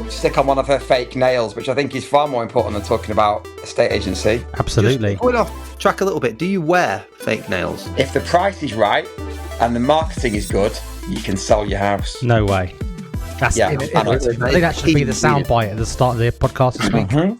stick on one of her fake nails, which I think is far more important than talking about estate agency. Absolutely. Just going off track a little bit, do you wear fake nails? If the price is right and the marketing is good, you can sell your house. No way. That's Yeah, I think that should be the soundbite at the start of the podcast this week. Mm-hmm.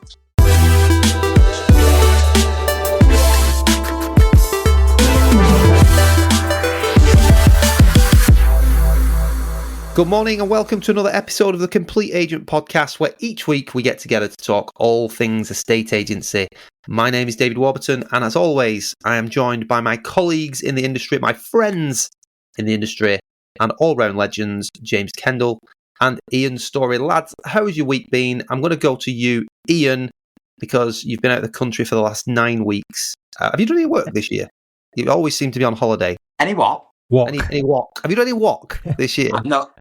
Good morning and welcome to another episode of the Complete Agent Podcast, where each week we get together to talk all things estate agency. My name is David Warburton, and as always, I am joined by my colleagues in the industry, my friends in the industry, and all-round legends, James Kendall and Ian Storey. Lads, how's your week been? I'm going to go to you, Ian, because you've been out of the country for the last 9 weeks. Have you done any work this year? You always seem to be on holiday. Any what? Walk. Any walk? Have you done any walk this year?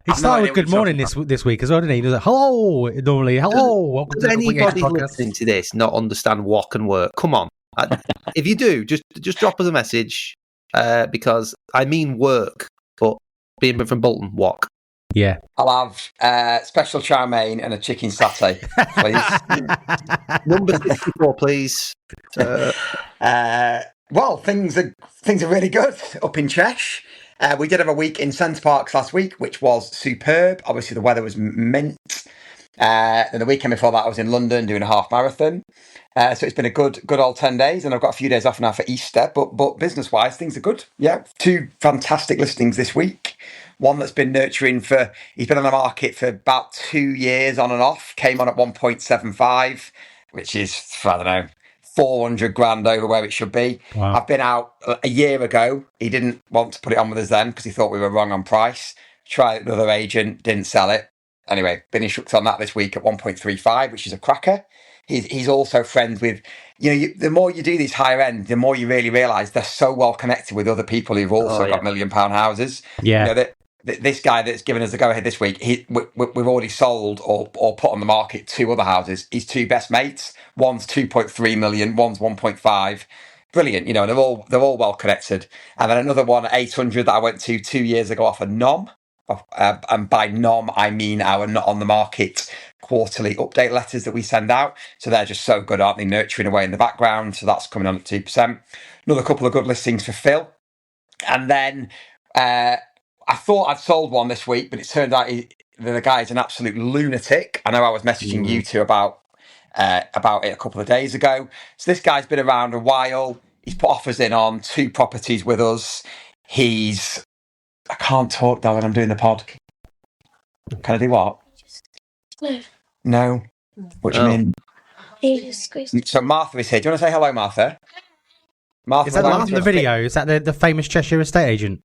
He started with good morning this week as well, didn't he? He was like, hello, normally, hello. Welcome to Does the Complete Agent anybody Podcast. listening to this not understand walk and work? Come on. If you do, just drop us a message, because I mean work, but being from Bolton, walk. Yeah. I'll have special chow mein and a chicken satay, please. Number 64, please. Well, things are really good up in Cheshire. We did have a week in Centre Parks last week, which was superb. Obviously, the weather was mint. And the weekend before that, I was in London doing a half marathon. So it's been a good old 10 days, and I've got a few days off now for Easter. But business-wise, things are good. Yeah, 2 fantastic listings this week. One that's been nurturing he's been on the market for about 2 years on and off. Came on at 1.75, which is, I don't know, 400 grand over where it should be. Wow. I've been out a year ago. He didn't want to put it on with us then because he thought we were wrong on price. Tried it with another agent, didn't sell it. Anyway, been instructed on that this week at 1.35, which is a cracker. He's also friends with, the more you do these higher end, the more you really realise they're so well connected with other people who've also got £1 million houses. Yeah. This guy that's given us the go-ahead this week, we've already sold or put on the market 2 other houses. His 2 best mates, one's 2.3 million, one's 1.5. Brilliant, and they're all well connected. And then another one at 800 that I went to 2 years ago off a NOM. And by NOM, I mean our not on the market quarterly update letters that we send out. So they're just so good, aren't they? Nurturing away in the background. So that's coming on at 2%. Another couple of good listings for Phil. And then I thought I'd sold one this week, but it turned out the guy's an absolute lunatic. I know I was messaging you two about it a couple of days ago. So this guy's been around a while. He's put offers in on 2 properties with us. I can't talk, darling. I'm doing the pod. Can I do what? No. What do you mean? So Martha is here. Do you want to say hello, Martha? Martha, Is that Martha from the video? Is that the famous Cheshire estate agent?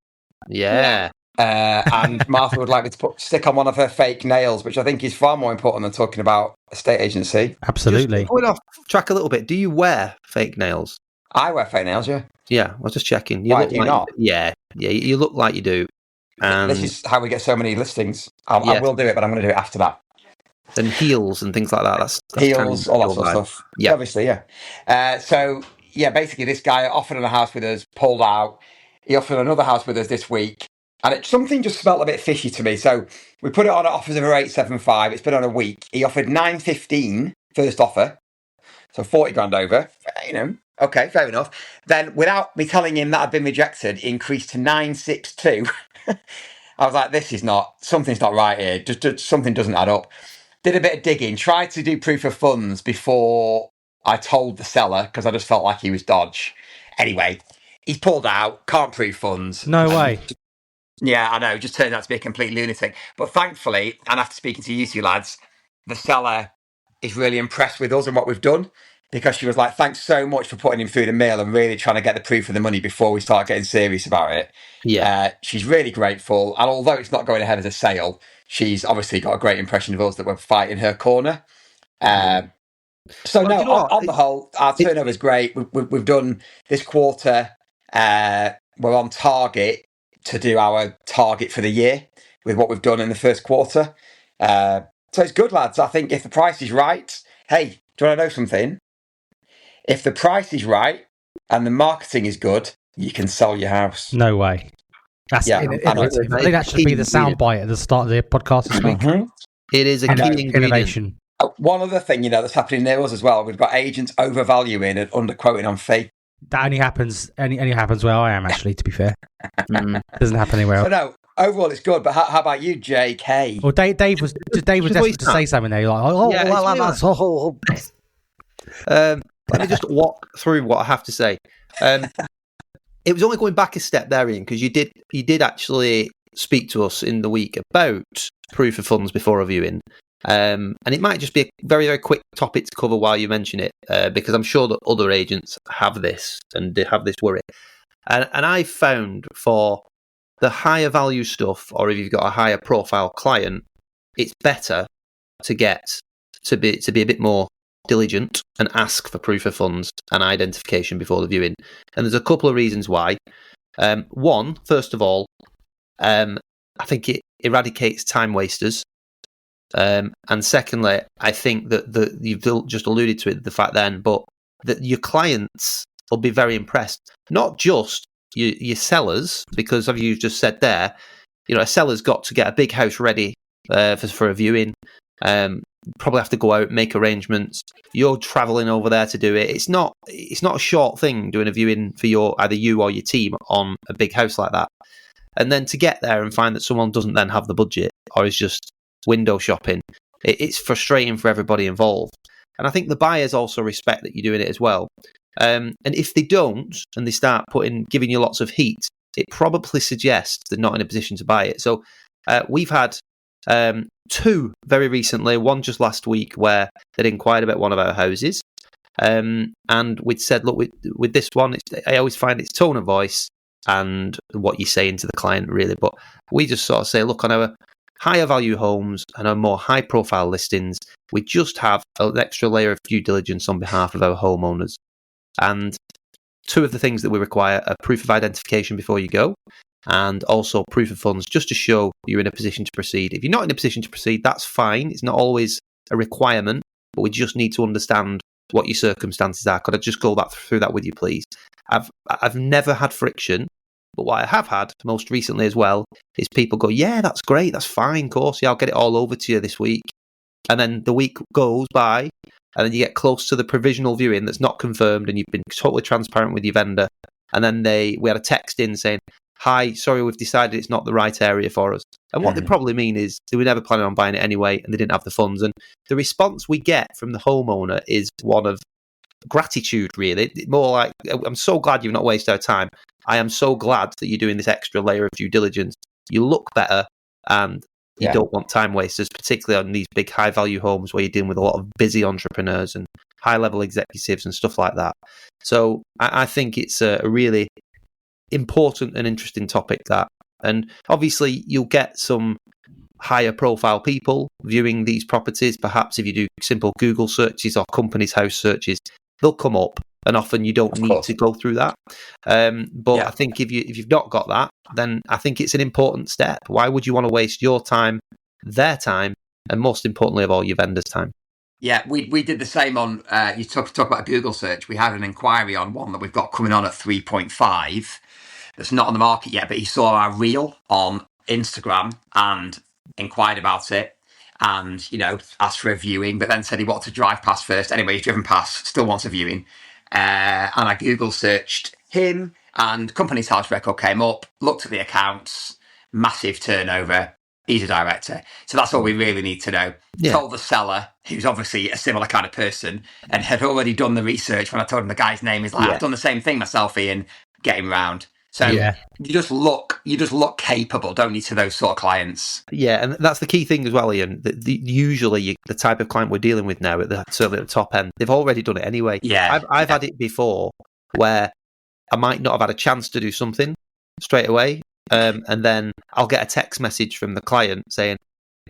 Yeah. And Martha would like me to stick on one of her fake nails, which I think is far more important than talking about estate agency. Absolutely. Just going off track a little bit, do you wear fake nails? I wear fake nails, yeah. Yeah, I was just checking. Why do you not? Yeah, you look like you do. And this is how we get so many listings. I will do it, but I'm going to do it after that. And heels and things like that. That's heels, all that sort of stuff. Yeah, obviously, yeah. So basically, this guy offered on a house with us, pulled out. He offered another house with us this week, and something just smelled a bit fishy to me. So we put it on at offers of 875. It's been on a week. He offered 915 first offer, so 40 grand over. Okay, fair enough. Then, without me telling him that had been rejected, he increased to 962. I was like, something's not right here. Just something doesn't add up. Did a bit of digging, tried to do proof of funds before I told the seller because I just felt like he was dodge. Anyway, he's pulled out, can't prove funds. No way. Yeah, I know. Just turned out to be a complete lunatic. But thankfully, and after speaking to you two lads, the seller is really impressed with us and what we've done. Because she was like, thanks so much for putting him through the mill and really trying to get the proof of the money before we start getting serious about it. Yeah. She's really grateful. And although it's not going ahead as a sale, she's obviously got a great impression of us that we're fighting her corner. On the whole, our turnover is great. We've done this quarter. We're on target to do our target for the year with what we've done in the first quarter. So it's good, lads. I think if the price is right, hey, do you want to know something? If the price is right and the marketing is good, you can sell your house. No way. That's I think that should be the soundbite at the start of the podcast this week. Mm-hmm. It is a key ingredient. Innovation. One other thing, that's happening near us as well. We've got agents overvaluing and underquoting on fee. That only happens where I am, actually, to be fair. Doesn't happen anywhere else. So no, overall it's good, but how about you, JK? Well, Dave was desperate to say something there. You're like, let me just walk through what I have to say. It was only going back a step there, Ian, because you did actually speak to us in the week about proof of funds before a viewing. And it might just be a very, very quick topic to cover while you mention it, because I'm sure that other agents have this and they have this worry. And I found for the higher value stuff, or if you've got a higher profile client, it's better to be a bit more diligent and ask for proof of funds and identification before the viewing. And there's a couple of reasons why. One, first of all, I think it eradicates time wasters. And secondly, I think that you've just alluded to it, the fact then, but that your clients will be very impressed. Not just your sellers, because as you just said there, a seller's got to get a big house ready for a viewing. Probably have to go out, make arrangements. You're travelling over there to do it. It's not a short thing doing a viewing for either you or your team on a big house like that. And then to get there and find that someone doesn't then have the budget or is just window shopping, it's frustrating for everybody involved. And I think the buyers also respect that you're doing it as well. And if they don't, and they start giving you lots of heat, it probably suggests they're not in a position to buy it. So we've had two very recently, one just last week, where they'd inquired about one of our houses. And we'd said, look, with this one, I always find it's tone of voice and what you're saying to the client, really. But we just sort of say, look, on our higher value homes and our more high profile listings, we just have an extra layer of due diligence on behalf of our homeowners. And two of the things that we require are proof of identification before you go, and also proof of funds, just to show you're in a position to proceed. If you're not in a position to proceed, that's fine. It's not always a requirement, but we just need to understand what your circumstances are. Could I just go through that with you, please? I've never had friction, but what I have had most recently as well is people go, yeah, that's great, that's fine, of course, yeah, I'll get it all over to you this week. And then the week goes by, and then you get close to the provisional viewing that's not confirmed, and you've been totally transparent with your vendor. And then we had a text in saying, hi, sorry, we've decided it's not the right area for us. And what they probably mean is they were never planning on buying it anyway, and they didn't have the funds. And the response we get from the homeowner is one of gratitude, really. More like, I'm so glad you've not wasted our time. I am so glad that you're doing this extra layer of due diligence. You look better, and you don't want time wasters, particularly on these big high value homes where you're dealing with a lot of busy entrepreneurs and high level executives and stuff like that. So I think it's a really important and interesting topic, that. And obviously you'll get some higher profile people viewing these properties. Perhaps if you do simple Google searches or company's house searches, they'll come up, and often you don't need to go through that. But I think if you've not got that, then I think it's an important step. Why would you want to waste your time, their time, and most importantly of all, your vendor's time? Yeah, we did the same on, you talk about a Google search. We had an inquiry on one that we've got coming on at 3.5 that's not on the market yet, but he saw our reel on Instagram and inquired about it and, asked for a viewing, but then said he wanted to drive past first. Anyway, he's driven past, still wants a viewing. And I Google searched him, and company's house record came up, looked at the accounts, massive turnover. He's a director. So that's all we really need to know. Yeah. Told the seller, who's obviously a similar kind of person and had already done the research. When I told him the guy's name, he's like, I've done the same thing myself, Ian, get him round. So you just look capable, don't you, to those sort of clients? Yeah, and that's the key thing as well, Ian. Usually the type of client we're dealing with now, certainly at the top end, they've already done it anyway. Yeah, I've had it before where I might not have had a chance to do something straight away, and then I'll get a text message from the client saying,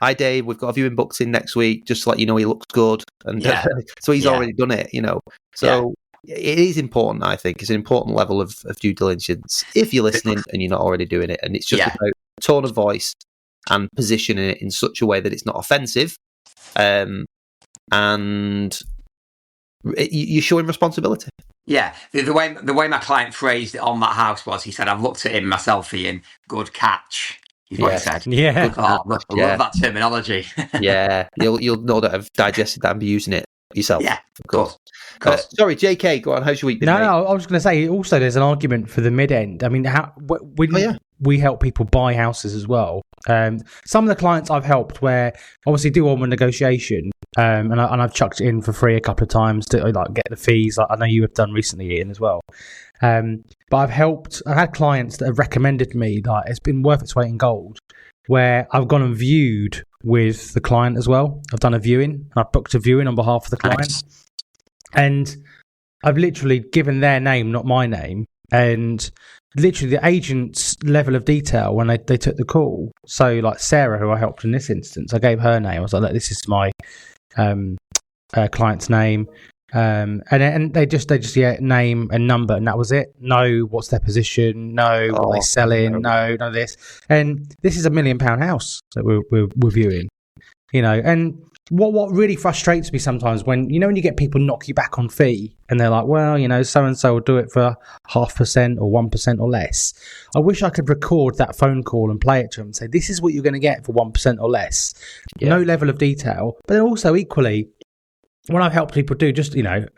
hi Dave, we've got a viewing booked in next week, just to let you know he looks good. And so he's already done it, So it is important, I think. It's an important level of due diligence if you're listening and you're not already doing it. And it's just about tone of voice and positioning it in such a way that it's not offensive. And you're showing responsibility. Yeah, the way my client phrased it on that house was, he said, I've looked at him myself, Ian, good catch. is what he said. Yeah. I love that terminology. Yeah, you'll know that I've digested that and be using it yourself. Yeah, of course. Sorry, JK, go on. How's your week been? No, I was going to say also there's an argument for the mid end. I mean, we help people buy houses as well. Some of the clients I've helped where obviously do all my negotiation, and I've chucked it in for free a couple of times to like get the fees. Like I know you have done recently, Ian, as well. But I've had clients that have recommended me, like it's been worth its weight in gold, where I've gone and viewed with the client as well. I've done a viewing, and I've booked a viewing on behalf of the client. Nice. And I've literally given their name, not my name, and literally the agent's level of detail when they took the call. So like Sarah, who I helped in this instance, I gave her name. I was like, look, this is my client's name. And they just name and number, and that was it. No, what's their position? No, what they're selling? No, none of this. And this is £1 million house that we're viewing, And what really frustrates me sometimes when you get people knock you back on fee, and they're like, well, so and so will do it for 0.5% or 1% or less. I wish I could record that phone call and play it to them and say, this is what you're going to get for 1% or less. Yeah. No level of detail, but then also equally. When I've helped people do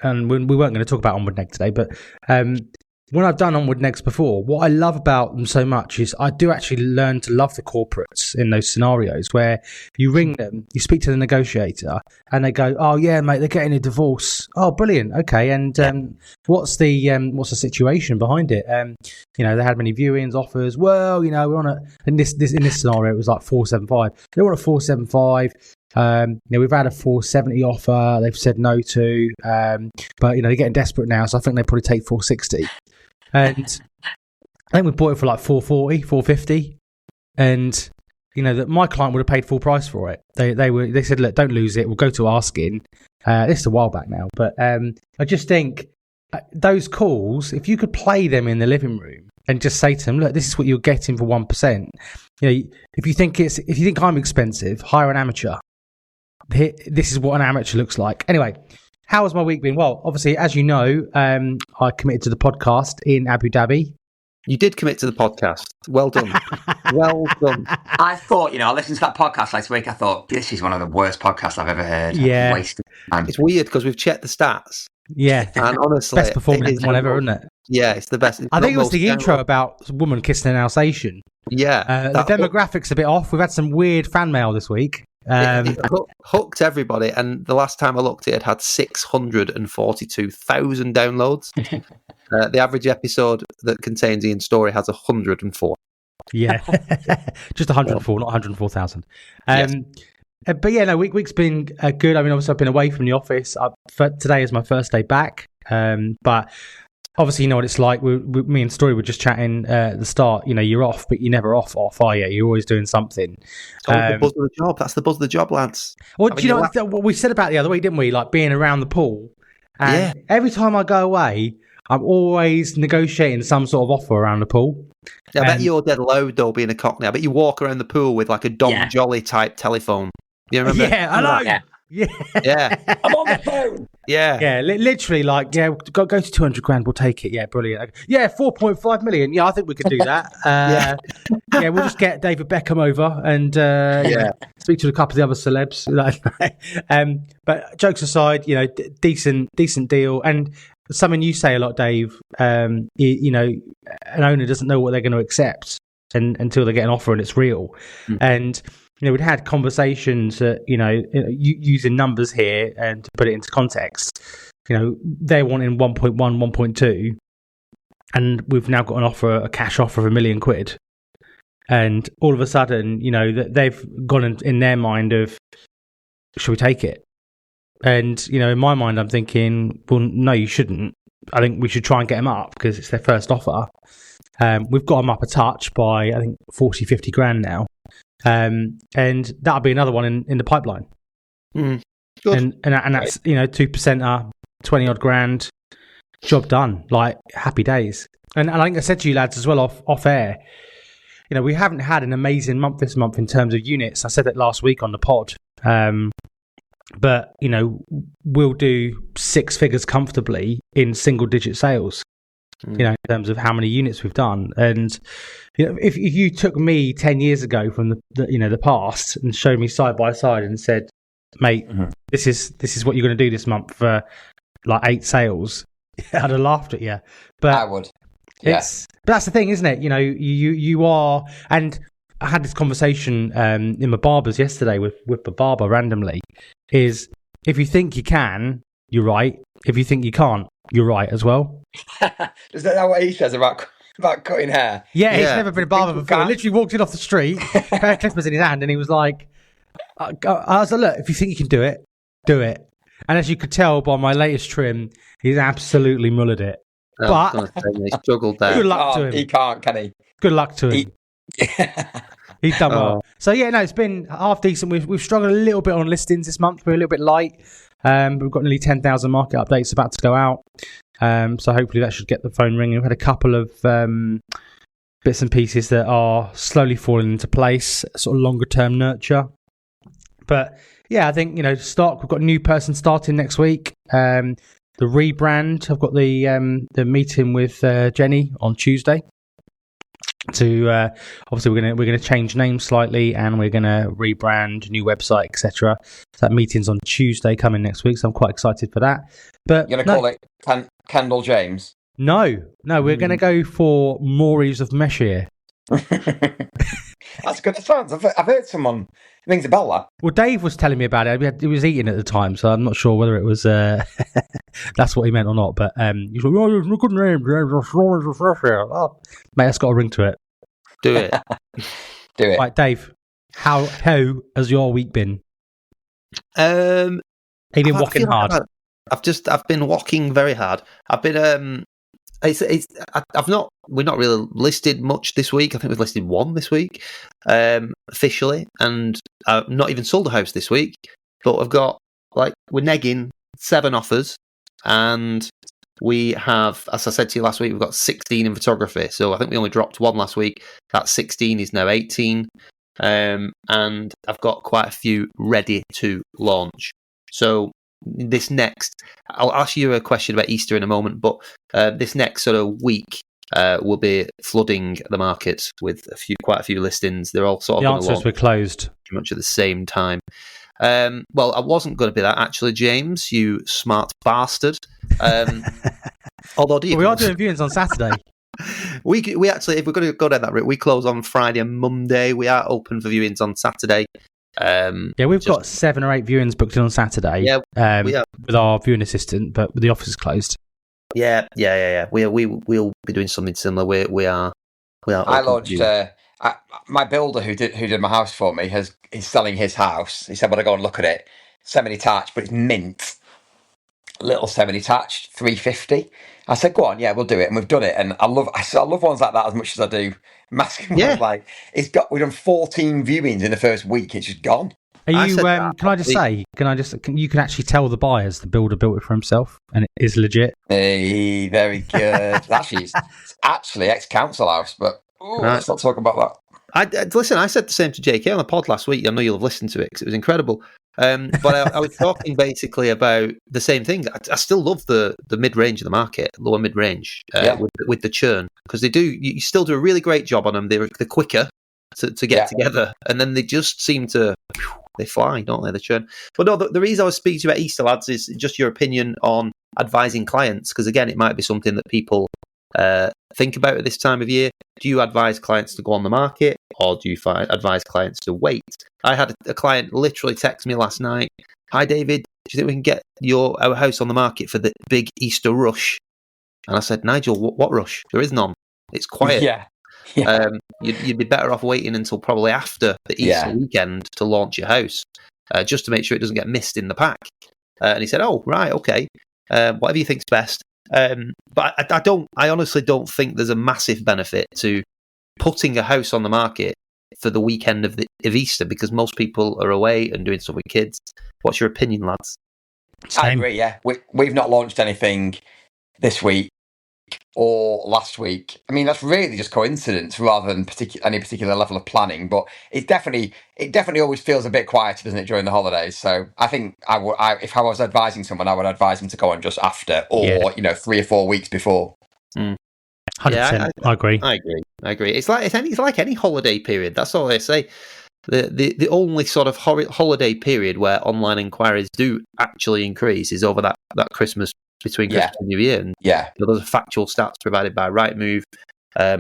and we weren't going to talk about Onward Neg today, but when I've done Onward Negs before, what I love about them so much is I do actually learn to love the corporates in those scenarios where you ring them, you speak to the negotiator, and they go, "Oh yeah, mate, they're getting a divorce." Oh, brilliant. Okay, and what's the situation behind it? They had many viewings, offers. Well, we're on a in this scenario it was like 475. They were on a 475. We've had a 470 offer. They've said no to, but they're getting desperate now, so I think they probably take 460. And I think we bought it for like 440, 450, and that my client would have paid full price for it. They said, look, don't lose it. We'll go to asking. This is a while back now, but I just think those calls, if you could play them in the living room and just say to them, look, this is what you're getting for 1%. If you think I'm expensive, hire an amateur. This is what an amateur looks like. Anyway, how has my week been? Well, obviously, as you know, I committed to the podcast in Abu Dhabi. You did commit to the podcast. Well done. Well done. I thought, I listened to that podcast last week. I thought, this is one of the worst podcasts I've ever heard. Yeah. Wasted time. It's weird because we've checked the stats. Yeah. And honestly, best performance one ever, isn't it? Yeah, it's the best. I think it was the intro about a woman kissing an Alsatian. Yeah. The demographics a bit off. We've had some weird fan mail this week. It hooked everybody, and the last time I looked, it had 642,000 downloads. The average episode that contains Ian's story has 104. Yeah, just 104, not 104,000. But yeah, no, week's been good. I mean, obviously, I've been away from the office. Today is my first day back, but obviously, you know what it's like. Me and Storey were just chatting at the start. You're off, but you're never off, are you? You're always doing something. The buzz of the job. That's the buzz of the job, lads. Well, do you know what we said about the other week, didn't we? Like being around the pool. And every time I go away, I'm always negotiating some sort of offer around the pool. Yeah, I bet you're dead loud, though, being a cockney. I bet you walk around the pool with like a Dom Jolly type telephone. You remember? Yeah, I know. Yeah. I'm on the phone. Yeah. Literally, like, go to 200 grand, we'll take it. Yeah, brilliant. Yeah, 4.5 million. Yeah, I think we could do that. We'll just get David Beckham over and speak to a couple of the other celebs. But jokes aside, decent deal. And something you say a lot, Dave, an owner doesn't know what they're going to accept until they get an offer and it's real. And we'd had conversations that, using numbers here and to put it into context, they're wanting 1.1, 1.2, and we've now got an offer, a cash offer of £1 million. And all of a sudden, they've gone in their mind of, should we take it? And, in my mind, I'm thinking, well, no, you shouldn't. I think we should try and get them up because it's their first offer. We've got them up a touch by, I think, 40, 50 grand now. And that'll be another one in the pipeline. Good. And that's 2%, 20 odd grand, job done. Like happy days. And I think I said to you lads as well off air, we haven't had an amazing month this month in terms of units. I said that last week on the pod. But we'll do 6 figures comfortably in single digit sales. you know, in terms of how many units we've done. And you know, if you took me 10 years ago from the past and showed me side by side and said, mate, this is what you're going to do this month for like 8 sales, I'd have laughed at you. But I would. Yeah. But that's the thing, isn't it? You know, you are, and I had this conversation in my barber's yesterday with the barber randomly, is if you think you can, you're right. If you think you can't, you're right as well. Is that what he says about cutting hair? Yeah, he's never been a barber before. He literally walked in off the street, pair of clippers in his hand, and he was like, I was like, look, if you think you can do it, do it. And as you could tell by my latest trim, he's absolutely mullered it. But he struggled there. Good luck to him. He can't, can he? Good luck to him. He's done well. So yeah, no, it's been half decent. We've struggled a little bit on listings this month. We're a little bit light. But we've got nearly 10,000 market updates about to go out. So hopefully that should get the phone ringing. We've had a couple of bits and pieces that are slowly falling into place, sort of longer term nurture. But yeah, I think, you know, stock, we've got a new person starting next week. The rebrand, I've got the meeting with Jenny on Tuesday. To obviously we're gonna change names slightly, and we're gonna rebrand, new website, etc. So that meeting's on Tuesday coming next week, so I'm quite excited for that. But you're gonna call it Kendall James? No, we're gonna go for Maury's of Meshire. That's good. That sounds. I've heard someone rings a bell. That. Well, Dave was telling me about it. He was eating at the time, so I'm not sure whether it was that's what he meant or not. But he's like, "Oh, it's a good name, James." Oh, mate, that's got a ring to it. Do it. Do it. Right, Dave. How has your week been? Have you been walking hard? I've been walking very hard. I've been we're not really listed much this week. I think we've listed one this week, officially, and I've not even sold a house this week. But I've got, we're negging 7 offers, and we have, as I said to you last week, we've got 16 in photography. So I think we only dropped 1 last week. That 16 is now 18, and I've got quite a few ready to launch. So this next, I'll ask you a question about Easter in a moment, but this next sort of week will be flooding the market with quite a few listings. They're all sort of the answers were closed pretty much at the same time. Well, I wasn't going to be that actually, James. You smart bastard. Although we are doing viewings on Saturday. We actually, if we're going to go down that route, we close on Friday and Monday. We are open for viewings on Saturday. We've got 7 or 8 viewings booked in on Saturday. Yeah, with our viewing assistant, but the office is closed. Yeah. We'll be doing something similar. We are. I launched my builder who did my house for me. He's selling his house. He said, "When I go and look at it, semi-detached, but it's mint, little semi-detached, 350." I said, "Go on, yeah, we'll do it," and we've done it. And I love ones like that as much as I do masking ones. Like we've done 14 viewings in the first week. It's just gone. Are you? You can actually tell the buyers the builder built it for himself, and it is legit. Hey, very good. It's actually ex-council house, but let's not talk about that. Listen, I said the same to JK on the pod last week. I know you'll have listened to it because it was incredible. But I was talking basically about the same thing. I still love the mid-range of the market, lower mid-range, with the churn, because you still do a really great job on them. They're quicker to get together, and then they just seem to, they fly, don't they, the churn. But no, the reason I was speaking to you about Easter, lads, is just your opinion on advising clients, because again, it might be something that people think about at this time of year. Do you advise clients to go on the market, or do you advise clients to wait? I had a client literally text me last night, "Hi David, do you think we can get our house on the market for the big Easter rush?" And I said, "Nigel, what rush? There is none. It's quiet." Yeah. You'd be better off waiting until probably after the Easter weekend to launch your house, just to make sure it doesn't get missed in the pack. And he said, "Oh, right, okay, whatever you think's best." But I honestly don't think there's a massive benefit to putting a house on the market for the weekend of Easter, because most people are away and doing stuff with kids. What's your opinion, lads? I agree, yeah. We've not launched anything this week or last week. I mean, that's really just coincidence rather than any particular level of planning, but it definitely always feels a bit quieter, doesn't it, during the holidays? So I think if I was advising someone, I would advise them to go on just after, or 3 or 4 weeks before. 100%. I agree. I agree. It's like any holiday period. That's all I say. The only sort of holiday period where online inquiries do actually increase is over that Christmas, between Christmas and New Year. And those are factual stats provided by Rightmove.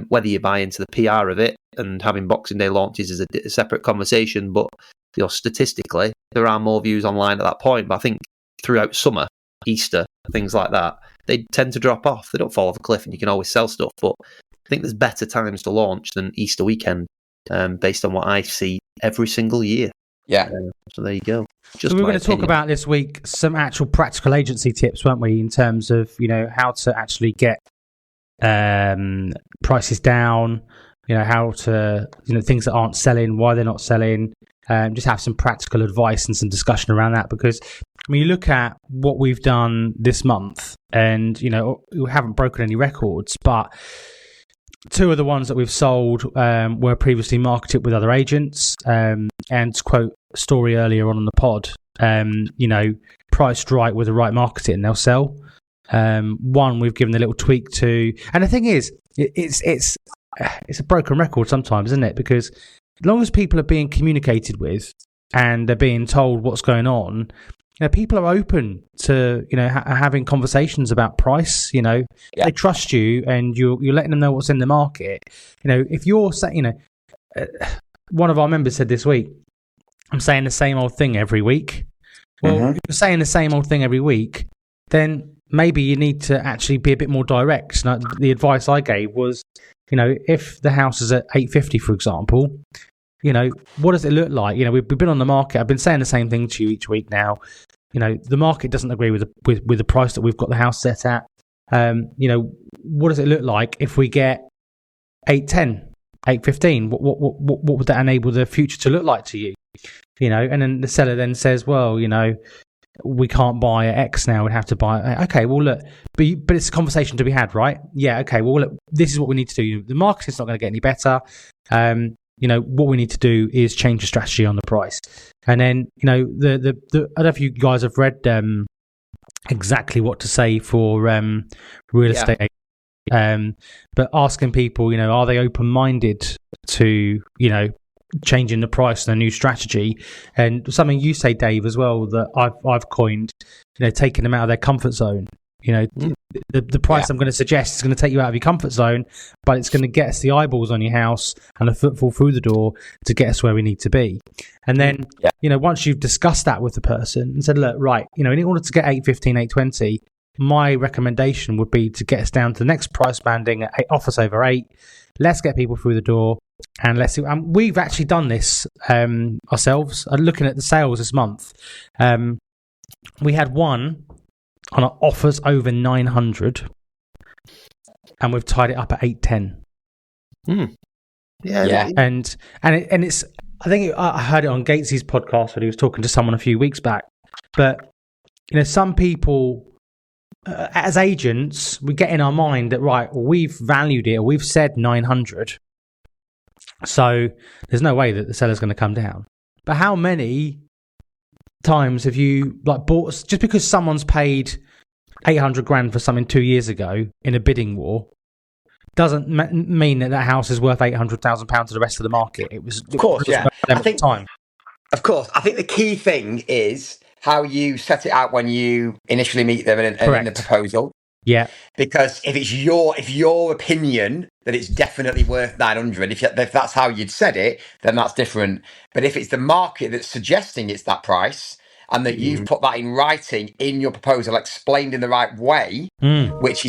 Whether you buy into the PR of it and having Boxing Day launches is a separate conversation, but statistically there are more views online at that point. But I think throughout summer, Easter, things like that, they tend to drop off. They don't fall off a cliff, and you can always sell stuff. But I think there's better times to launch than Easter weekend, based on what I see every single year. Yeah. So there you go. So we're going to talk about this week some actual practical agency tips, weren't we, in terms of how to actually get prices down, how to things that aren't selling, why they're not selling. Just have some practical advice and some discussion around that, because when you look at what we've done this month, and we haven't broken any records, but two of the ones that we've sold were previously marketed with other agents, and to quote Storey earlier on the pod, priced right with the right marketing, they'll sell. One we've given a little tweak to, and the thing is, it's a broken record sometimes, isn't it? Because as long as people are being communicated with and they're being told what's going on, people are open to having conversations about price. They trust you, and you're letting them know what's in the market. If you're saying, one of our members said this week, I'm saying the same old thing every week. Well, if you're saying the same old thing every week, then maybe you need to actually be a bit more direct. The advice I gave was, if the house is at 850, for example, what does it look like? We've been on the market. I've been saying the same thing to you each week now. The market doesn't agree with the price that we've got the house set at. What does it look like if we get 810, 815? What would that enable the future to look like to you? And then the seller then says, well, we can't buy at X now. We'd have to buy. Okay, well, look, but it's a conversation to be had, right? Yeah, okay, well, look, this is what we need to do. The marketing's not going to get any better. What we need to do is change the strategy on the price. And then, I don't know if you guys have read exactly what to say for real estate. But asking people, are they open-minded to, changing the price and a new strategy? And something you say, Dave, as well, that I've coined, taking them out of their comfort zone. The price I'm going to suggest is going to take you out of your comfort zone, but it's going to get us the eyeballs on your house and a footfall through the door to get us where we need to be. And then, once you've discussed that with the person and said, look, right, in order to get 815, 820, my recommendation would be to get us down to the next price banding at offers over 8. Let's get people through the door, and let's see. We've actually done this ourselves. Looking at the sales this month, we had one on our offers over 900, and we've tied it up at 810. Yeah. And it's. I think I heard it on Gates's podcast when he was talking to someone a few weeks back. But some people, as agents, we get in our mind that, right, we've valued it, or we've said 900, so there's no way that the seller's going to come down. But how many times have you bought, just because someone's paid 800 grand for something 2 years ago in a bidding war, doesn't mean that house is worth £800,000 to the rest of the market. It was, of course, yeah. I think time. Of course, I think the key thing is how you set it out when you initially meet them and in the proposal. Yeah, because if it's your opinion that it's definitely worth 900, if that's how you'd said it, then that's different. But if it's the market that's suggesting it's that price, and that you've put that in writing in your proposal, explained in the right way, which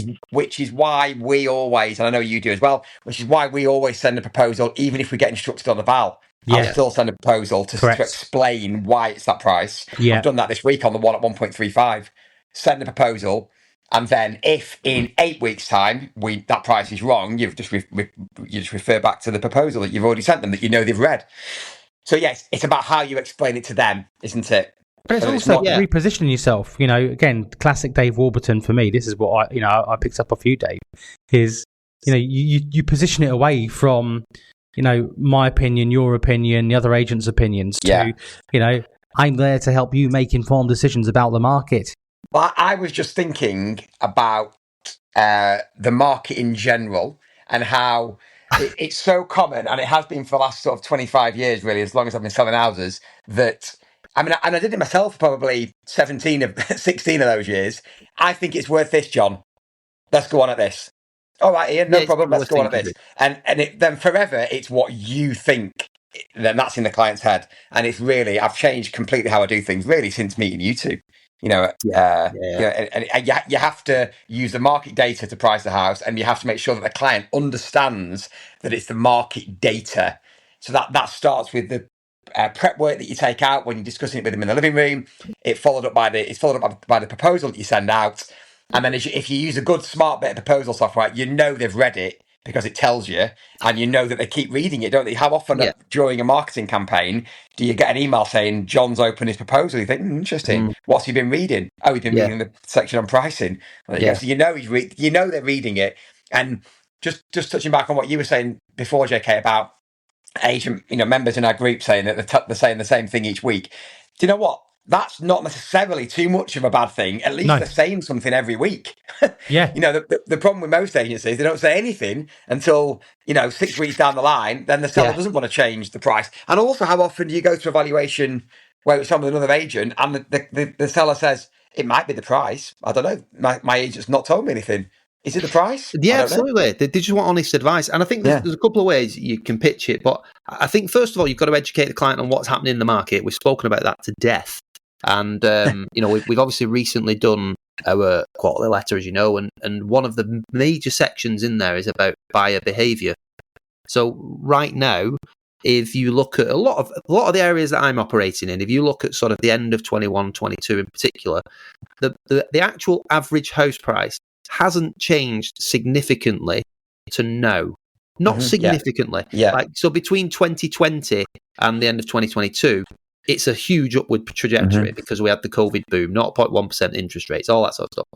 is why we always, and I know you do as well, which is why we always send a proposal, even if we get instructed on the val. I'll still send a proposal to explain why it's that price. Yeah. I've done that this week on the one at 1.35. Send a proposal, and then if in 8 weeks' time that price is wrong, you just refer back to the proposal that you've already sent them, that they've read. So yes, it's about how you explain it to them, isn't it? But it's also repositioning yourself. Again, classic Dave Warburton for me. This is what I picked up off you, Dave. Is you position it away from my opinion, your opinion, the other agent's opinions. To I'm there to help you make informed decisions about the market. Well, I was just thinking about the market in general and how it's so common, and it has been for the last sort of 25 years, really, as long as I've been selling houses, that I mean, and I did it myself probably 16 of those years. I think it's worth this, John. Let's go on at this. All right, Ian, no problem. Let's go on at this. And then forever, it's what you think. Then that's in the client's head. And it's really, I've changed completely how I do things, really, since meeting you two. You know, you have to use the market data to price the house, and you have to make sure that the client understands that it's the market data. So that starts with the prep work that you take out when you're discussing it with them in the living room. It's followed up by the proposal that you send out. And then if you use a good, smart bit of proposal software, you know they've read it because it tells you, and you know that they keep reading it, don't they? How often during a marketing campaign do you get an email saying, John's opened his proposal? You think, interesting. What's he been reading? Oh, he's been reading the section on pricing. So you know you know they're reading it. And just touching back on what you were saying before, JK, about agent, members in our group saying that they're saying the same thing each week. Do you know what? That's not necessarily too much of a bad thing. At least they're saying something every week. Yeah. The problem with most agencies, they don't say anything until, 6 weeks down the line. Then the seller doesn't want to change the price. And also, how often do you go to evaluation where it's on with another agent and the seller says, it might be the price. I don't know. My agent's not told me anything. Is it the price? Yeah, absolutely. They just want honest advice. And I think there's a couple of ways you can pitch it. But I think, first of all, you've got to educate the client on what's happening in the market. We've spoken about that to death. And, we've obviously recently done our quarterly letter, as you know, and one of the major sections in there is about buyer behaviour. So right now, if you look at a lot of the areas that I'm operating in, if you look at sort of the end of 21, 22 in particular, the actual average house price hasn't changed significantly to now. Not significantly. Yeah. So between 2020 and the end of 2022, it's a huge upward trajectory because we had the COVID boom, 0.1% interest rates, all that sort of stuff.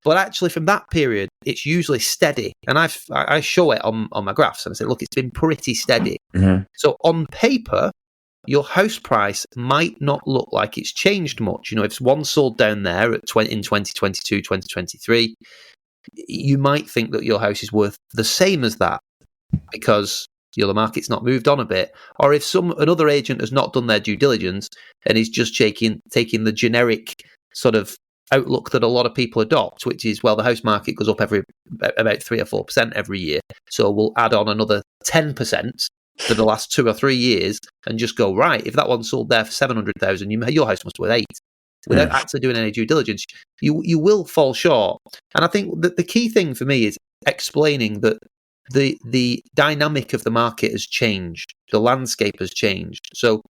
But actually, from that period, it's usually steady. And I show it on my graphs and I say, look, it's been pretty steady. So on paper, your house price might not look like it's changed much. If one sold down there in 2022, 2023, you might think that your house is worth the same as that because the market's not moved on a bit. Or if another agent has not done their due diligence and is just taking the generic sort of outlook that a lot of people adopt, which is, well, the house market goes up about 3 or 4% every year, so we'll add on another 10% for the last 2 or 3 years and just go, right, if that one sold there for 700,000, your house must be worth 8. Without actually doing any due diligence, you will fall short. And I think that the key thing for me is explaining that the dynamic of the market has changed. The landscape has changed. So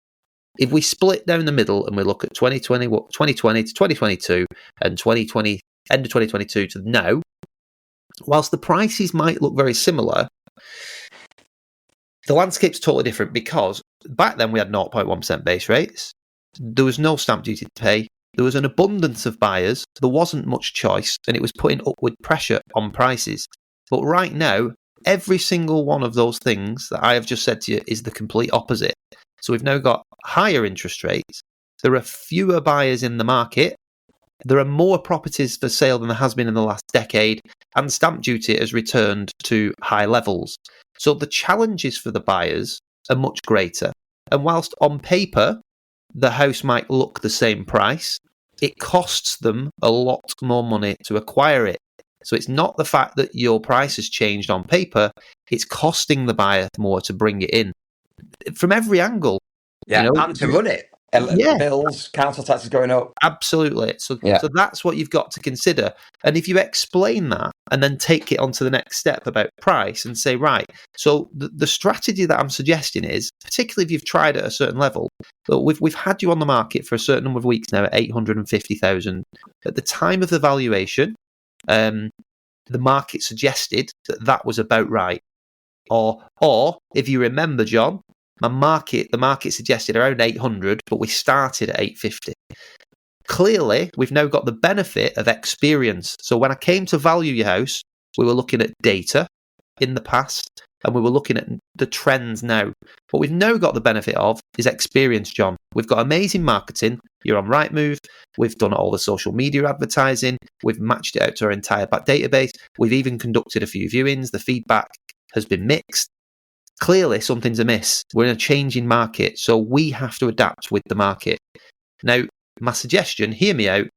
if we split down the middle and we look at 2020 to 2022 and 2020, end of 2022 to now, whilst the prices might look very similar, the landscape's totally different because back then we had 0.1% base rates. There was no stamp duty to pay. There was an abundance of buyers. There wasn't much choice, and it was putting upward pressure on prices. But right now, every single one of those things that I have just said to you is the complete opposite. So we've now got higher interest rates. There are fewer buyers in the market. There are more properties for sale than there has been in the last decade, and stamp duty has returned to high levels. So the challenges for the buyers are much greater. And whilst on paper, the house might look the same price, it costs them a lot more money to acquire it. So it's not the fact that your price has changed on paper, it's costing the buyer more to bring it in. From every angle. Yeah, and to run it. Bills, council taxes going up. Absolutely. So that's what you've got to consider. And if you explain that and then take it on to the next step about price and say, right, so the strategy that I'm suggesting is, particularly if you've tried at a certain level, we've had you on the market for a certain number of weeks now at 850,000. At the time of the valuation, the market suggested that was about right. Or if you remember, John, the market suggested around 800, but we started at 850. Clearly, we've now got the benefit of experience. So when I came to value your house, we were looking at data in the past. and we were looking at the trends now. What we've now got the benefit of is experience, John. We've got amazing marketing. You're on Rightmove. We've done all the social media advertising. We've matched it out to our entire back database. We've even conducted a few viewings. The feedback has been mixed. Clearly, something's amiss. We're in a changing market, so we have to adapt with the market. Now, my suggestion, hear me out,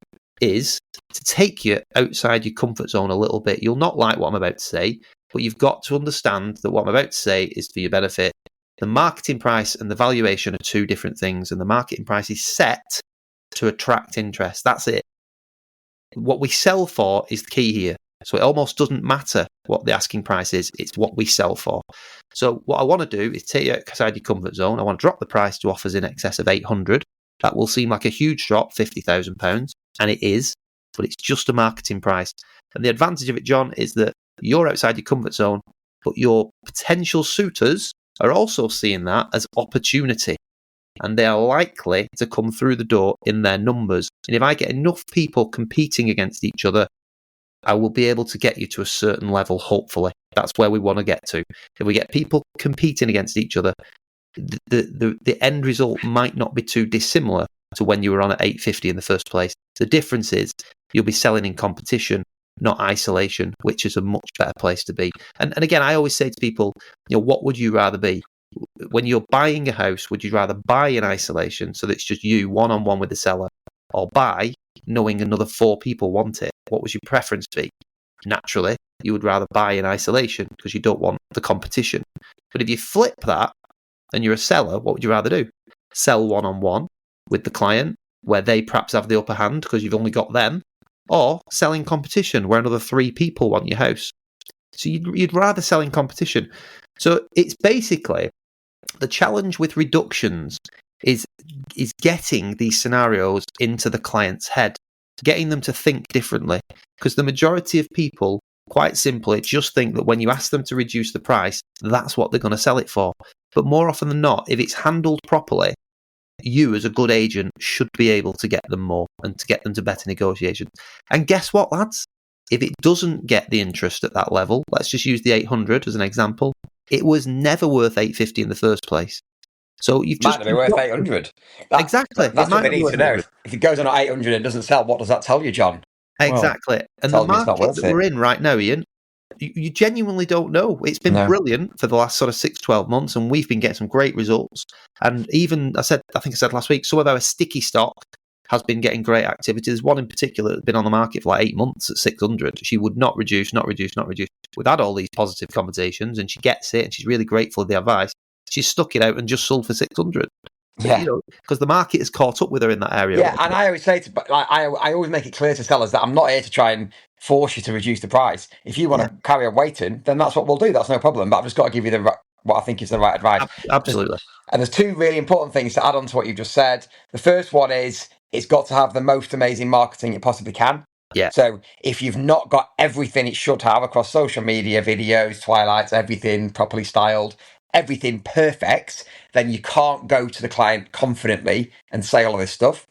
is to take you outside your comfort zone a little bit. You'll not like what I'm about to say, but you've got to understand that what I'm about to say is for your benefit. The marketing price and the valuation are two different things, and the marketing price is set to attract interest. That's it. What we sell for is the key here. So it almost doesn't matter what the asking price is, it's what we sell for. So what I want to do is take you outside your comfort zone. I want to drop the price to offers in excess of 800. That will seem like a huge drop, £50,000, and it is, but it's just a marketing price. And the advantage of it, John, is that you're outside your comfort zone, but your potential suitors are also seeing that as opportunity, and they are likely to come through the door in their numbers. And if I get enough people competing against each other, I will be able to get you to a certain level, hopefully. That's where we want to get to. If we get people competing against each other, the end result might not be too dissimilar to when you were on at 850 in the first place. The difference is you'll be selling in competition, not isolation, which is a much better place to be. And again, I always say to people, what would you rather be? When you're buying a house, would you rather buy in isolation so that it's just you one-on-one with the seller, or buy knowing another 4 people want it? What would your preference be? Naturally, you would rather buy in isolation because you don't want the competition. But if you flip that and you're a seller, what would you rather do? Sell one-on-one with the client where they perhaps have the upper hand because you've only got them, or sell in competition where another 3 people want your house. So you'd rather sell in competition. So it's basically the challenge with reductions is getting these scenarios into the client's head, getting them to think differently, because the majority of people, quite simply, just think that when you ask them to reduce the price, that's what they're going to sell it for. But more often than not, if it's handled properly, you as a good agent should be able to get them more and to get them to better negotiations. And guess what, lads? If it doesn't get the interest at that level, let's just use the 800 as an example, it was never worth 850 in the first place. So you've just might be worth 800. Exactly. That's what they need to know. If it goes on at 800 and doesn't sell, what does that tell you, John? Exactly. Well, and the market that we're in right now, Ian, you genuinely don't know. It's been brilliant for the last sort of 6-12 months, and we've been getting some great results. And even, I think I said last week, some of our sticky stock has been getting great activity. There's one in particular that's been on the market for like 8 months at 600. She would not reduce. We've had all these positive conversations, and she gets it, and she's really grateful for the advice. She's stuck it out and just sold for 600. Yeah, because the market has caught up with her in that area. Yeah, and I always say I always make it clear to sellers that I'm not here to try and force you to reduce the price. If you want to carry on waiting, then that's what we'll do. That's no problem. But I've just got to give you what I think is the right advice. Absolutely. And there's 2 really important things to add on to what you've just said. The first one is it's got to have the most amazing marketing it possibly can. Yeah. So if you've not got everything it should have across social media, videos, twilights, everything properly styled, everything perfect, then you can't go to the client confidently and say all of this stuff.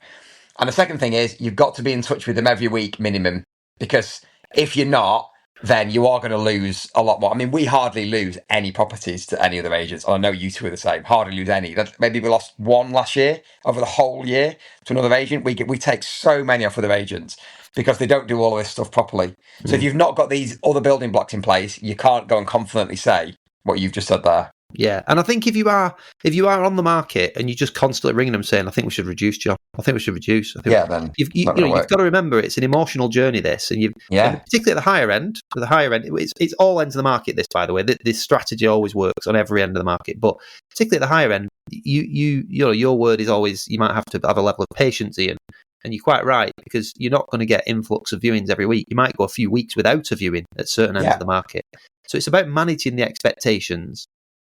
And the second thing is you've got to be in touch with them every week minimum, because if you're not, then you are going to lose a lot more. I mean, we hardly lose any properties to any other agents. I know you two are the same. Hardly lose any. Maybe we lost 1 last year over the whole year to another agent. We take so many off other agents because they don't do all of this stuff properly. So if you've not got these other building blocks in place, you can't go and confidently say what you've just said there. Yeah, and I think if you are on the market and you're just constantly ringing them saying, "I think we should reduce, John. I think we should reduce." Then you've got to remember it's an emotional journey. This, and and particularly at the higher end. It's all ends of the market. This, by the way, this strategy always works on every end of the market. But particularly at the higher end, your word is always. You might have to have a level of patience, Ian. And you're quite right, because you're not going to get influx of viewings every week. You might go a few weeks without a viewing at certain ends of the market. So it's about managing the expectations.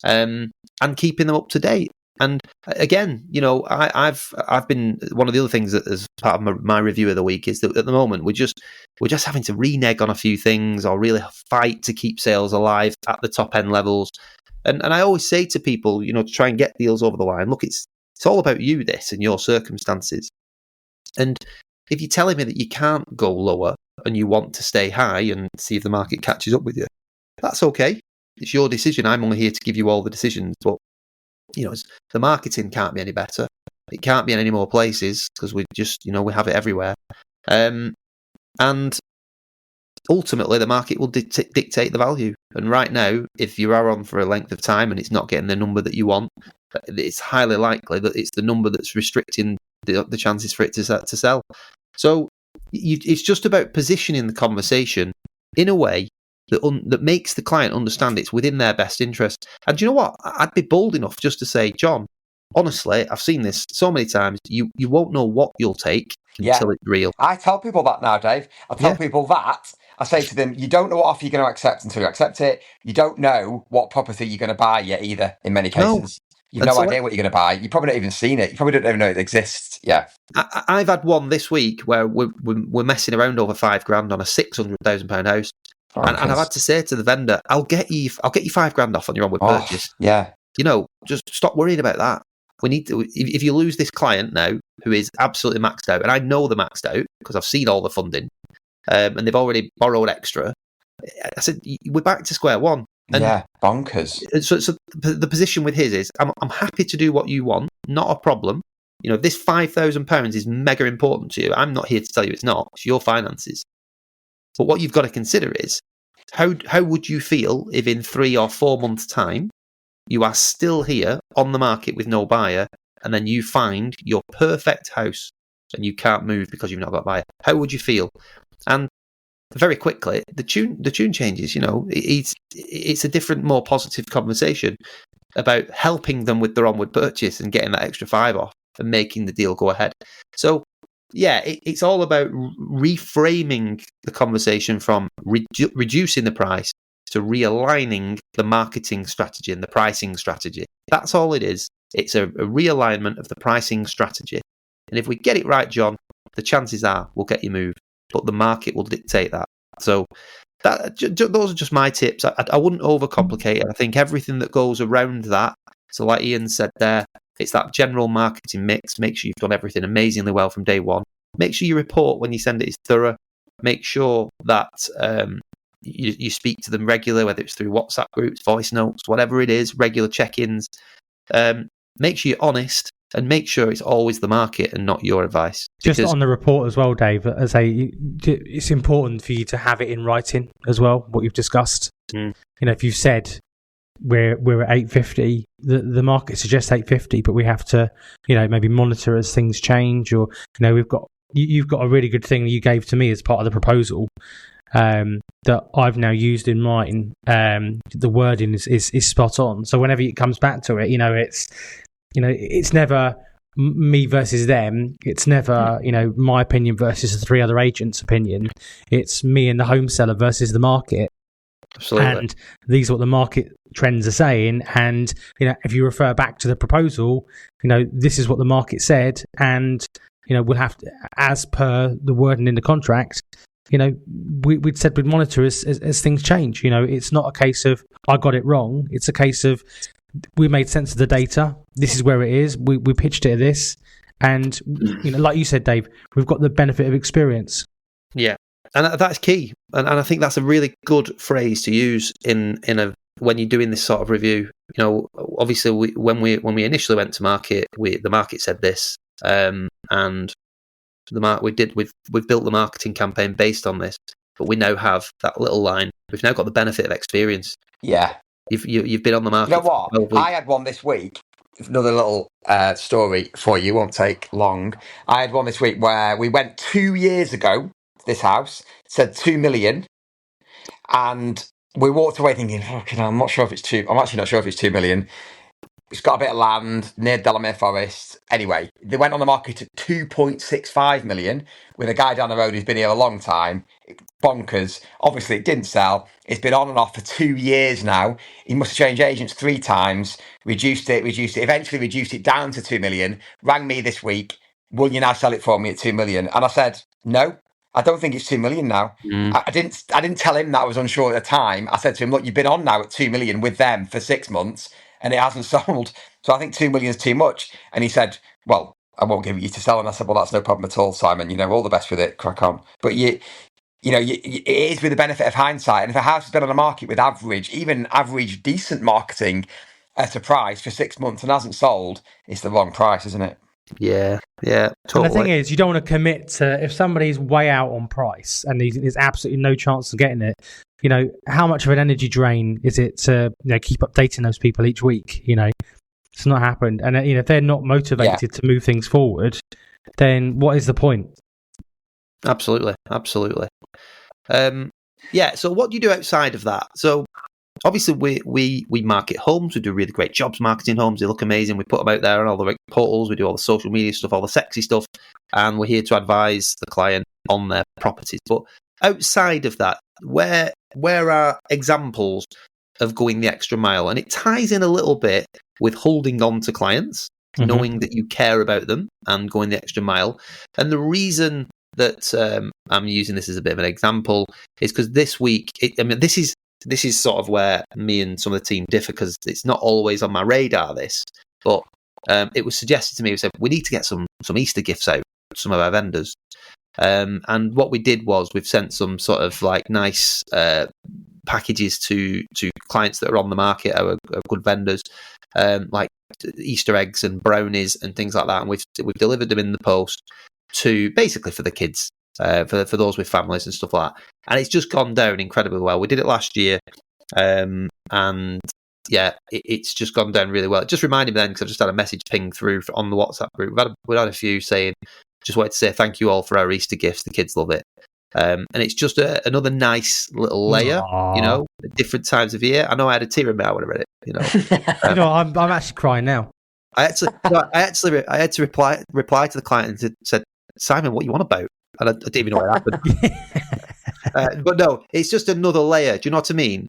And keeping them up to date. And again, I've been, one of the other things that as part of my review of the week is that at the moment we're just having to renege on a few things or really fight to keep sales alive at the top end levels. And I always say to people, to try and get deals over the line, look, it's all about you, this, and your circumstances. And if you're telling me that you can't go lower and you want to stay high and see if the market catches up with you, that's okay. it's your decision. I'm only here to give you all the decisions. But, the marketing can't be any better. It can't be in any more places because we just, we have it everywhere. And ultimately, the market will dictate the value. And right now, if you are on for a length of time and it's not getting the number that you want, it's highly likely that it's the number that's restricting the chances for it to sell. So it's just about positioning the conversation in a way that makes the client understand it's within their best interest. And do you know what? I'd be bold enough just to say, John, honestly, I've seen this so many times. You won't know what you'll take until it's real. I tell people that now, Dave. I tell people that. I say to them, you don't know what offer you're going to accept until you accept it. You don't know what property you're going to buy yet either, in many cases. You've no idea what you're going to buy. You've probably not even seen it. You probably don't even know it exists. Yeah. I've had one this week where we're messing around over $5,000 on a £600,000 house. And I've had to say to the vendor, I'll get you $5,000 off on your onward purchase. Yeah. Just stop worrying about that. We need to, if you lose this client now who is absolutely maxed out, and I know they're maxed out because I've seen all the funding, and they've already borrowed extra. I said, we're back to square one. And bonkers. So the position with his is, I'm happy to do what you want, not a problem. This £5,000 is mega important to you. I'm not here to tell you it's not. It's your finances. But what you've got to consider is, how would you feel if in 3 or 4 months' time you are still here on the market with no buyer, and then you find your perfect house and you can't move because you've not got a buyer? How would you feel? And very quickly, the tune changes. It's a different, more positive conversation about helping them with their onward purchase and getting that extra 5 off and making the deal go ahead. So, it's all about reframing the conversation from reducing the price to realigning the marketing strategy and the pricing strategy. That's all it is. It's a realignment of the pricing strategy. And if we get it right, John, the chances are we'll get you moved, but the market will dictate that. So those are just my tips. I wouldn't overcomplicate it. I think everything that goes around that, so like Ian said there, it's that general marketing mix. Make sure you've done everything amazingly well from day one. Make sure your report when you send it is thorough. Make sure that you speak to them regularly, whether it's through WhatsApp groups, voice notes, whatever it is, regular check-ins. Make sure you're honest, and make sure it's always the market and not your advice. Just on the report as well, Dave, as it's important for you to have it in writing as well, what you've discussed. If you've said we're at 850, the market suggests 850, but we have to, maybe monitor as things change, or, you've got a really good thing that you gave to me as part of the proposal that I've now used in mine. The wording is spot on. So whenever it comes back to it, it's never me versus them. It's never, my opinion versus the 3 other agents' opinion. It's me and the home seller versus the market. Absolutely. And these are what the market trends are saying. And, if you refer back to the proposal, this is what the market said. And, we'll have to, as per the wording in the contract, we'd said we'd monitor as things change. It's not a case of I got it wrong. It's a case of we made sense of the data. This is where it is. We pitched it at this. And, like you said, Dave, we've got the benefit of experience. Yeah. And that's key. And I think that's a really good phrase to use when you're doing this sort of review. Obviously, when we initially went to market, the market said this, and we've built the marketing campaign based on this. But we now have that little line. We've now got the benefit of experience. Yeah, you've been on the market. You know what? I had one this week. Another little story for you. Won't take long. I had one this week where we went 2 years ago. This house said 2 million, and we walked away thinking, I'm not sure if it's 2. I'm actually not sure if it's 2 million. It's got a bit of land near Delamere Forest. Anyway, they went on the market at 2.65 million with a guy down the road who's been here a long time. Bonkers. Obviously, it didn't sell. It's been on and off for 2 years now. He must have changed agents 3 times, reduced it, eventually reduced it down to 2 million, rang me this week. Will you now sell it for me at 2 million? And I said, no. I don't think it's 2 million now. I didn't tell him that I was unsure at the time. I said to him, look, you've been on now at 2 million with them for 6 months and it hasn't sold. So I think 2 million is too much. And he said, well, I won't give it you to sell. And I said, well, that's no problem at all, Simon. All the best with it. Crack on. But it is with the benefit of hindsight. And if a house has been on the market with even average decent marketing at a price for 6 months and hasn't sold, it's the wrong price, isn't it? Yeah, totally. And the thing is, you don't want to commit to, if somebody's way out on price and there's absolutely no chance of getting it, how much of an energy drain is it to keep updating those people each week? It's not happened. And if they're not motivated to move things forward, then what is the point? Absolutely. So what do you do outside of that? So obviously we market homes. We do really great jobs marketing homes. They look amazing. We put them out there on all the portals. We do all the social media stuff, all the sexy stuff, and we're here to advise the client on their properties. But outside of that, where are examples of going the extra mile? And it ties in a little bit with holding on to clients, knowing that you care about them and going the extra mile. And the reason that I'm using this as a bit of an example is because this week, this is sort of where me and some of the team differ, because it's not always on my radar, but it was suggested to me, we said, we need to get some Easter gifts out to some of our vendors. And what we did was we've sent some sort of like nice packages to clients that are on the market, our good vendors, like Easter eggs and brownies and things like that. And we've delivered them in the post to basically for the kids, for those with families and stuff like that. And it's just gone down incredibly well. We did it last year, and it's just gone down really well. It just reminded me then, because I've just had a message ping through on the WhatsApp group. We've had a few saying, just wanted to say thank you all for our Easter gifts. The kids love it. And it's just another nice little layer, at different times of year. I know I had a tear in my eye when I read it, I'm actually crying now. I had to reply to the client and said, Simon, what you want about? And I didn't even know what happened. But no, it's just another layer. Do you know what I mean?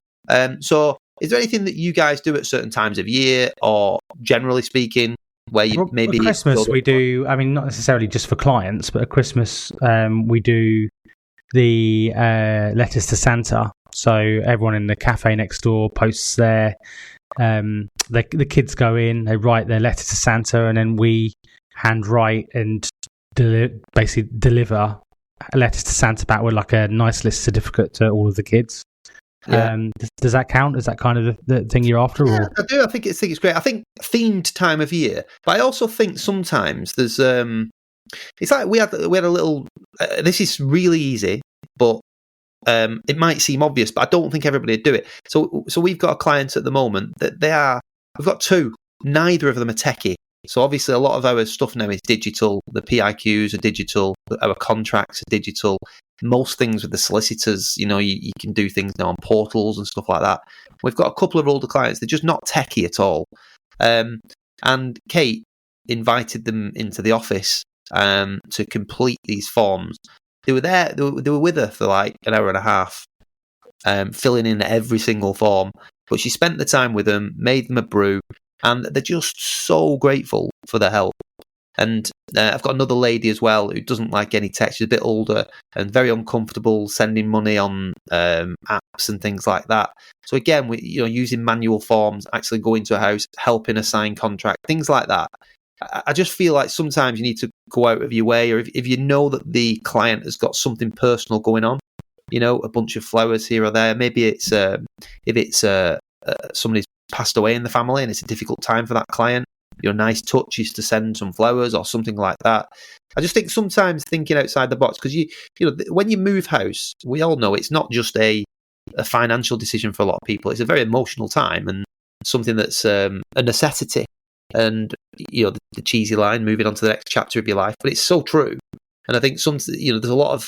So is there anything that you guys do at certain times of year, or generally speaking, where you maybe... At Christmas we do, not necessarily just for clients, but at Christmas we do the letters to Santa. So everyone in the cafe next door posts the kids go in, they write their letter to Santa, and then we handwrite and basically deliver letters to Santa back with like a nice list certificate to all of the kids. Yeah. Does that count? Is that kind of the thing you're after? Yeah, I do. I think it's great. I think themed time of year, but I also think sometimes there's it's like we had a little. This is really easy, but it might seem obvious, but I don't think everybody would do it. So we've got a client at the moment that we've got two. Neither of them are techie. So obviously a lot of our stuff now is digital. The PIQs are digital. Our contracts are digital. Most things with the solicitors, you can do things now on portals and stuff like that. We've got a couple of older clients. They're just not techie at all. And Kate invited them into the office to complete these forms. They were there. They were with her for like an hour and a half, filling in every single form. But she spent the time with them, made them a brew, and they're just so grateful for their help. And I've got another lady as well who doesn't like any tech. She's a bit older and very uncomfortable sending money on apps and things like that. So again, we using manual forms, actually going to a house, helping her sign contract, things like that. I just feel like sometimes you need to go out of your way, or if you know that the client has got something personal going on, a bunch of flowers here or there. Maybe it's if it's somebody's passed away in the family and it's a difficult time for that client. Your nice touch is to send some flowers or something like that. I just think sometimes thinking outside the box, because when you move house, we all know it's not just a financial decision for a lot of people. It's a very emotional time and something that's a necessity. And the cheesy line, moving on to the next chapter of your life, but it's so true. And I think there's a lot of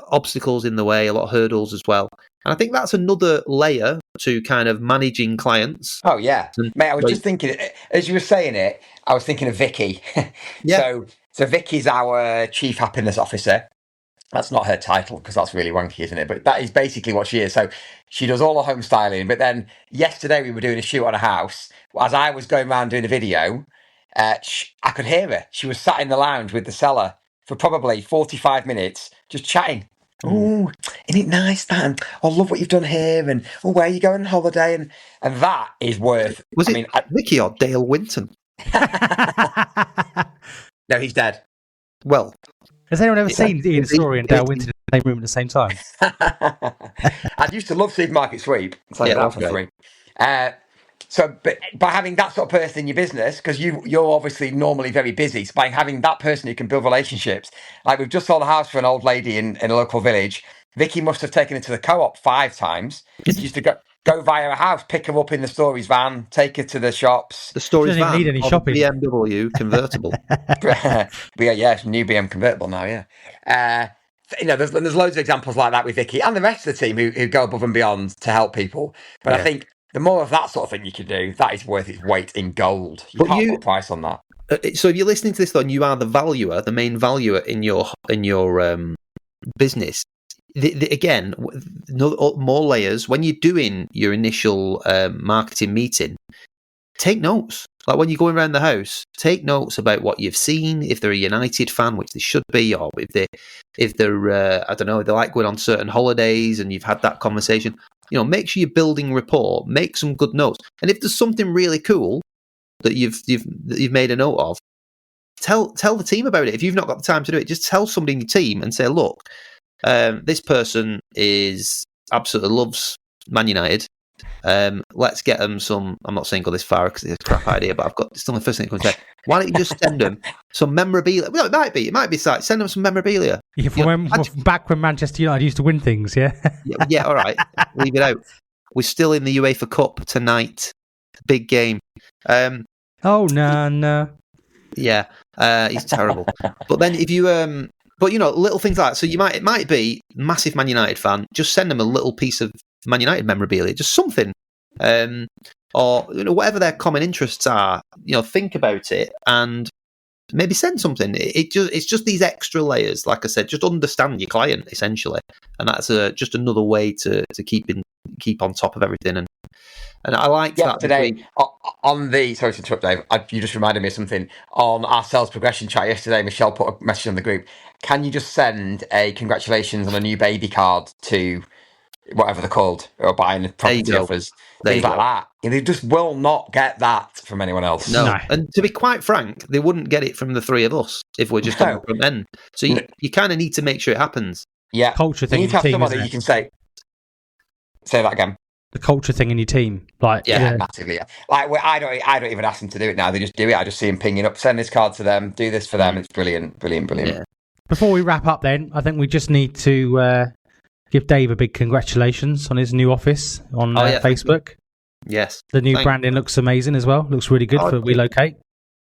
obstacles in the way, a lot of hurdles as well. And I think that's another layer to kind of managing clients. Oh, yeah. Mate, I was just thinking, as you were saying it, I was thinking of Vicky. Yeah. So Vicky's our Chief Happiness Officer. That's not her title, because that's really wanky, isn't it? But that is basically what she is. So she does all the home styling. But then yesterday we were doing a shoot on a house. As I was going around doing a video, I could hear her. She was sat in the lounge with the seller for probably 45 minutes, just chatting. Oh, isn't it nice, that? I love what you've done here. And where are you going on holiday? And that is worth... Was it Vicky or Dale Winton? No, he's dead. Well... Has anyone ever seen Ian Storey and Dale Winton same room at the same time. I used to love Supermarket Sweep. So Yeah, that that's was free. So, but by having that sort of person in your business, because you're obviously normally very busy, so by having that person who can build relationships, like we've just sold a house for an old lady in a local village. Vicky must have taken her to the co-op 5 times. She used to go via her house, pick her up in the Storey's van, take her to the shops. The Storey's She doesn't van, need any or the shopping. BMW convertible. It's a new BM convertible now, yeah. There's loads of examples like that with Vicky and the rest of the team who go above and beyond to help people. But I think the more of that sort of thing you can do, that is worth its weight in gold. You can't put a price on that. So if you're listening to this, though, and you are the valuer, the main valuer in your business, again, more layers. When you're doing your initial marketing meeting, take notes. Like when you're going around the house, take notes about what you've seen. If they're a United fan, which they should be, or if they're I don't know, they like going on certain holidays, and you've had that conversation. Make sure you're building rapport. Make some good notes, and if there's something really cool that you've made a note of, tell the team about it. If you've not got the time to do it, just tell somebody in your team and say, look, this person absolutely loves Man United. Let's get them some. I'm not saying go this far because it's a crap idea, but it's still the first thing that comes to mind. Why don't you just send them some memorabilia? Well, it might be like send them some memorabilia. Back when Manchester United used to win things, yeah. Yeah, all right. Leave it out. We're still in the UEFA Cup tonight. Big game. Oh no. Yeah, he's terrible. But then if you little things like that. So it might be massive Man United fan. Just send them a little piece of Man United memorabilia, just something, or whatever their common interests are. Think about it and maybe send something. It's just these extra layers. Like I said, just understand your client essentially, and that's just another way to keep on top of everything. And I like that today on the sorry to interrupt, Dave. You just reminded me of something on our sales progression chat yesterday. Michelle put a message on the group. Can you just send a congratulations on a new baby card to whatever they're called, or buying property offers, things like that? They just will not get that from anyone else. No. And to be quite frank, they wouldn't get it from the three of us if we're just on the front end. So you kind of need to make sure it happens. Yeah, culture thing. You need to have somebody you can say that again. The culture thing in your team, massively. Yeah. Like I don't even ask them to do it now. They just do it. I just see them pinging up, send this card to them, do this for them. It's brilliant. Yeah. Before we wrap up, then I think we just need to give Dave a big congratulations on his new office on Facebook. Yes, the new branding looks amazing as well. Looks really good for Relocate.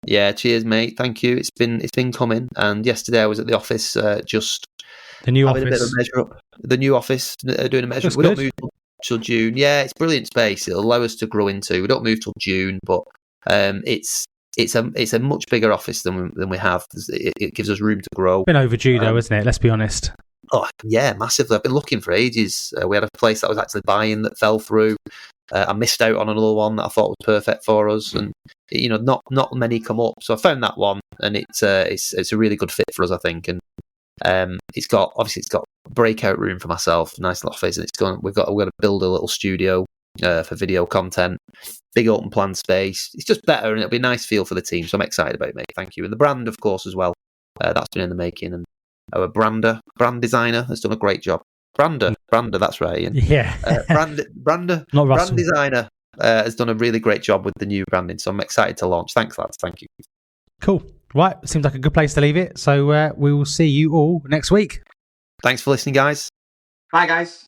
Yeah, cheers, mate. Thank you. It's been coming. And yesterday I was at the office, just the new having office. a bit of a measure up. The new office doing a measure up. We don't move till June. Yeah, it's brilliant space. It'll allow us to grow into. We don't move till June, but it's a much bigger office than we have. It gives us room to grow. Been overdue though, isn't it? Let's be honest. Oh yeah, massively. I've been looking for ages. We had a place that I was actually buying that fell through. I missed out on another one that I thought was perfect for us, and not many come up. So I found that one, and it's a really good fit for us, I think. And it's got breakout room for myself, nice little office, and we've got to build a little studio for video content, big open plan space. It's just better, and it'll be a nice feel for the team. So I'm excited about it, mate. Thank you, and the brand, of course, as well. That's been in the making, and our brand designer has done a great job. Brander, that's right, Ian. Yeah. Brand designer has done a really great job with the new branding, so I'm excited to launch. Thanks, lads. Thank you. Cool. Right, seems like a good place to leave it. So we will see you all next week. Thanks for listening, guys. Bye, guys.